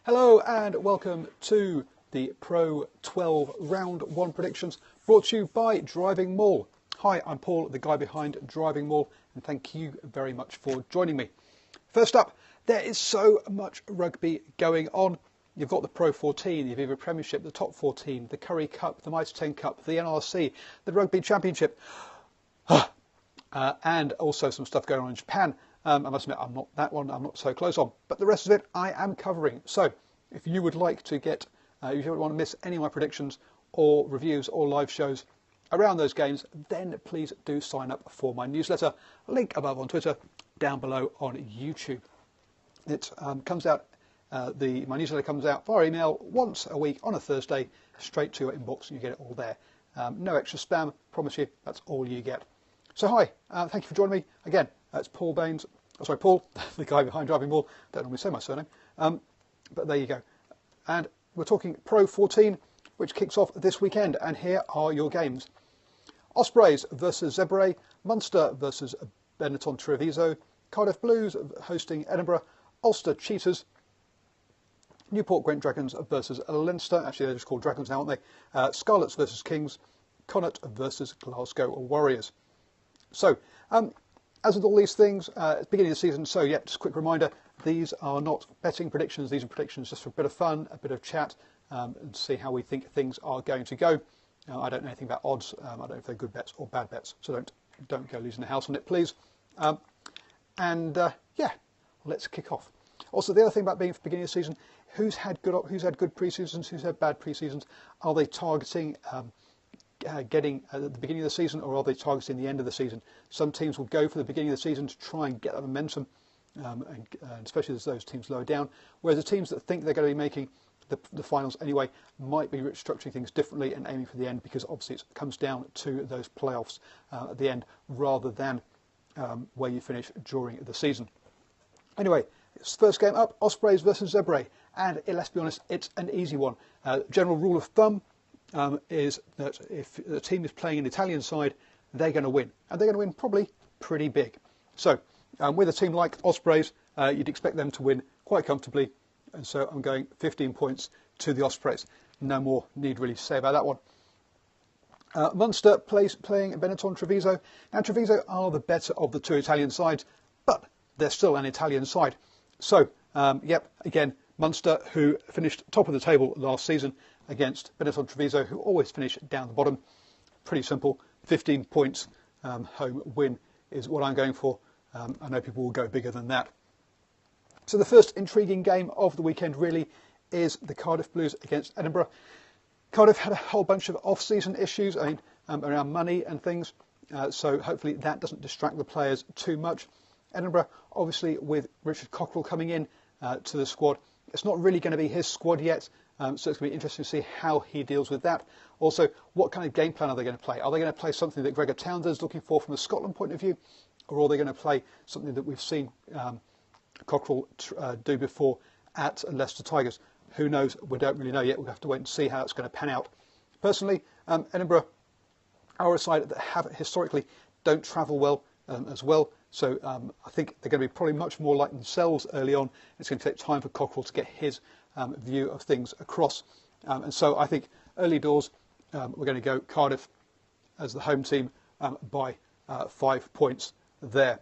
Hello and welcome to the Pro 12 Round 1 predictions brought to you by DrivingMaul. Hi, I'm Paul, the guy behind DrivingMaul, and thank you very much for joining me. First up, there is so much rugby going on. You've got the Pro14, the Aviva Premiership, the Top 14, the Currie Cup, the Mitre 10 Cup, the NRC, the Rugby Championship, and also some stuff going on in Japan. I must admit, I'm not so close on, but the rest of it I am covering. So if you would like to get, if you don't want to miss any of my predictions or reviews or live shows around those games, then please do sign up for my newsletter. Link above on Twitter, down below on YouTube. It comes out, my newsletter comes out via email once a week on a Thursday, straight to your inbox, and you get it all there. No extra spam, promise you, that's all you get. So hi, thank you for joining me again. It's Paul Baines. Oh, sorry, Paul, the guy behind DrivingMaul. Don't normally say my surname, but there you go. And we're talking Pro 14, which kicks off this weekend. And here are your games: Ospreys versus Zebre, Munster versus Benetton Treviso, Cardiff Blues hosting Edinburgh, Ulster Cheetahs, Newport Gwent Dragons versus Leinster. Actually, they're just called Dragons now, aren't they? Scarlets versus Kings, Connacht versus Glasgow Warriors. So, as with all these things, it's beginning of the season, so yeah, just a quick reminder, these are not betting predictions, these are predictions just for a bit of fun, a bit of chat, and see how we think things are going to go. I don't know anything about odds, I don't know if they're good bets or bad bets, so don't go losing the house on it, please. Yeah, let's kick off. Also, the other thing about being beginning of the season, who's had good pre-seasons, who's had bad pre-seasons? Are they targeting getting at the beginning of the season, or are they targeting the end of the season? Some teams will go for the beginning of the season to try and get that momentum, and especially as those teams lower down, whereas the teams that think they're going to be making the finals anyway might be structuring things differently and aiming for the end, because obviously it comes down to those playoffs at the end rather than where you finish during the season. Anyway, it's the first game up, Ospreys versus Zebre, and let's be honest, it's an easy one. General rule of thumb is that if the team is playing an Italian side, they're going to win, and they're going to win probably pretty big. So with a team like Ospreys, you'd expect them to win quite comfortably, and so I'm going 15 points to the Ospreys. No more need really to say about that one. Munster playing Benetton Treviso. Now Treviso are the better of the two Italian sides, but they're still an Italian side. So yep, again, Munster, who finished top of the table last season, against Benetton Treviso, who always finish down the bottom. Pretty simple, 15 points home win is what I'm going for. I know people will go bigger than that. So the first intriguing game of the weekend really is the Cardiff Blues against Edinburgh. Cardiff had a whole bunch of off-season issues, around money and things, so hopefully that doesn't distract the players too much. Edinburgh, obviously, with Richard Cockerell coming in to the squad, it's not really going to be his squad yet. So it's going to be interesting to see how he deals with that. Also, what kind of game plan are they going to play? Are they going to play something that Gregor Townsend is looking for from a Scotland point of view? Or are they going to play something that we've seen Cockerell do before at Leicester Tigers? Who knows? We don't really know yet. We'll have to wait and see how it's going to pan out. Personally, Edinburgh are a side that have historically don't travel well as well. So I think they're going to be probably much more like themselves early on. It's going to take time for Cockerell to get his view of things across. And so I think early doors, we're going to go Cardiff as the home team by 5 points there.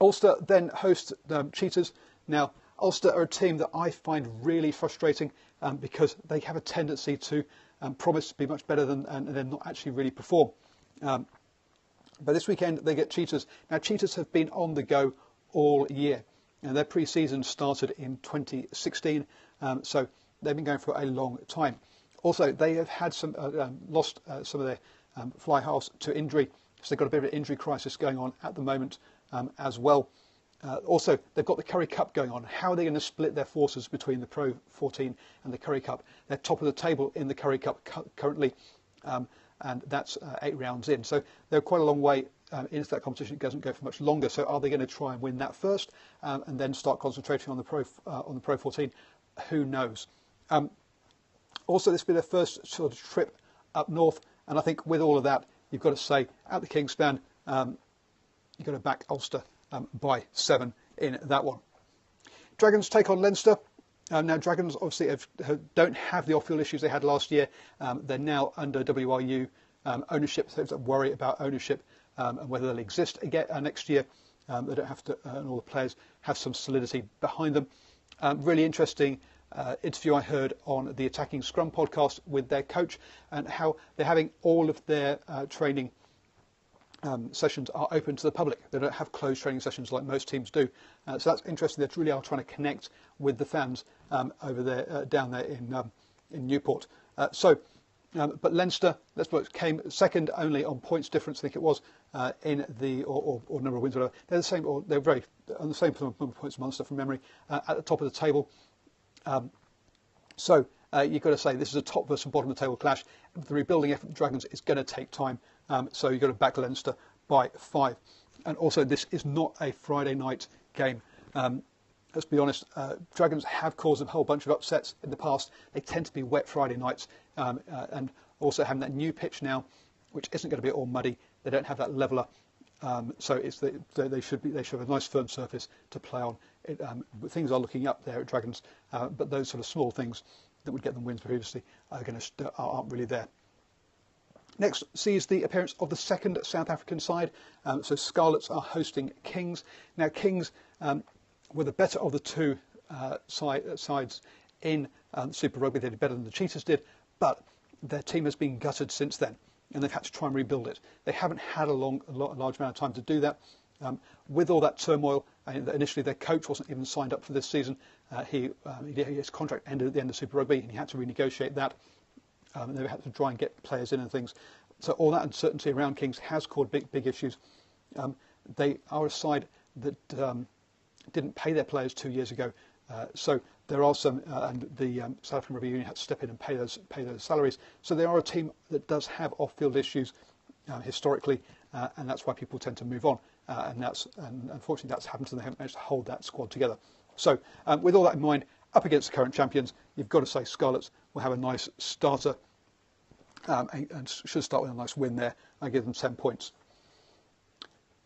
Ulster then host Cheetahs. Now, Ulster are a team that I find really frustrating because they have a tendency to promise to be much better than and then not actually really perform. But this weekend they get Cheetahs. Now, Cheetahs have been on the go all year. And their pre-season started in 2016, so they've been going for a long time. Also, they have had some lost some of their fly halves to injury, so they've got a bit of an injury crisis going on at the moment as well. Also, they've got the Currie Cup going on. How are they going to split their forces between the Pro 14 and the Currie Cup? They're top of the table in the Currie Cup currently, and that's 8 rounds in. So they're quite a long way into that competition. It doesn't go for much longer. So are they going to try and win that first and then start concentrating on the Pro 14? Who knows? Also, this will be their first sort of trip up north, and I think with all of that, you've got to say at the Kingspan, you've got to back Ulster by 7 in that one. Dragons take on Leinster. Now, Dragons obviously don't have the off-field issues they had last year. They're now under WRU ownership, so don't worry about ownership and whether they'll exist again next year. They don't have to, and all the players have some solidity behind them. Really interesting interview I heard on the Attacking Scrum podcast with their coach, and how they're having all of their training sessions are open to the public. They don't have closed training sessions like most teams do. So that's interesting. They really are trying to connect with the fans over there, down there in Newport. But Leinster, let's look, came second only on points difference, I think it was, in the or number of wins. Whatever. They're the same, or they're very on the same number of points. Munster from memory at the top of the table. You've got to say this is a top versus bottom of the table clash. The rebuilding effort of the Dragons is going to take time, so you've got to back Leinster by 5. And also, this is not a Friday night game. Let's be honest, Dragons have caused a whole bunch of upsets in the past. They tend to be wet Friday nights, and also having that new pitch now, which isn't going to be all muddy. They don't have that leveller, so they should have a nice firm surface to play on. Things are looking up there at Dragons, but those sort of small things that would get them wins previously aren't really there. Next sees the appearance of the second South African side. So Scarlets are hosting Kings. Now Kings were the better of the two sides in Super Rugby. They did better than the Cheetahs did, but their team has been gutted since then, and they've had to try and rebuild it. They haven't had a large amount of time to do that. With all that turmoil, initially their coach wasn't even signed up for this season. His contract ended at the end of Super Rugby, and he had to renegotiate that. They had to try and get players in and things. So all that uncertainty around Kings has caused big issues. They are a side that didn't pay their players 2 years ago. So there are some, and the South African Rugby Union had to step in and pay those salaries. So they are a team that does have off-field issues historically, and that's why people tend to move on. And unfortunately that's happened to them. They haven't managed to hold that squad together. So with all that in mind, up against the current champions, you've got to say Scarlets will have a nice starter and should start with a nice win there. I give them 10 points.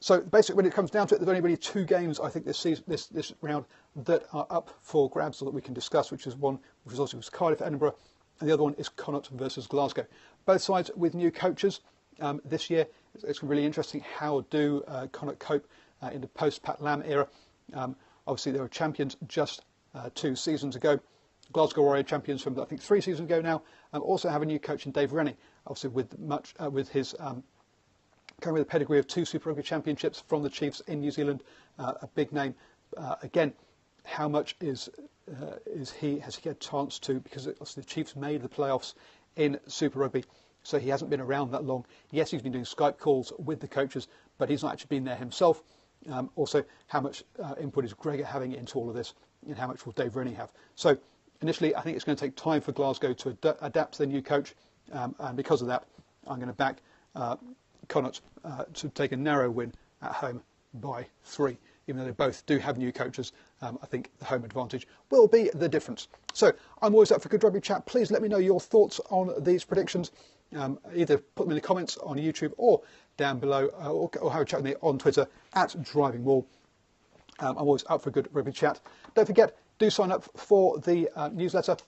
So basically, when it comes down to it, there's only really 2 games I think this round that are up for grabs that we can discuss, which is one which also was Cardiff, Edinburgh, and the other one is Connacht versus Glasgow. Both sides with new coaches this year. It's really interesting how do Connacht cope in the post-Pat Lam era. Obviously, they were champions just 2 seasons ago. Glasgow Warrior champions from I think 3 seasons ago now. Also have a new coach in Dave Rennie, obviously with his coming with a pedigree of 2 Super Rugby championships from the Chiefs in New Zealand, a big name. Again, how much has he had a chance to, because the Chiefs made the playoffs in Super Rugby, so he hasn't been around that long. Yes, he's been doing Skype calls with the coaches, but he's not actually been there himself. Also, how much input is Gregor having into all of this, and how much will Dave Rennie have? So initially, I think it's going to take time for Glasgow to adapt to their new coach, and because of that, I'm going to back Connacht to take a narrow win at home by 3. Even though they both do have new coaches, I think the home advantage will be the difference. So I'm always up for good rugby chat. Please let me know your thoughts on these predictions. Either put them in the comments on YouTube or down below, or have a chat with me on Twitter at DrivingMaul. I'm always up for good rugby chat. Don't forget, do sign up for the newsletter.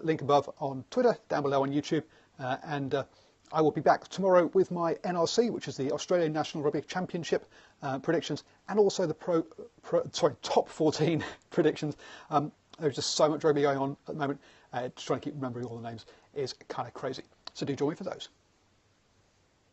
Link above on Twitter, down below on YouTube, and I will be back tomorrow with my NRC, which is the Australian National Rugby Championship predictions, and also the top 14 predictions. There's just so much rugby going on at the moment. Trying to keep remembering all the names is kind of crazy. So do join me for those.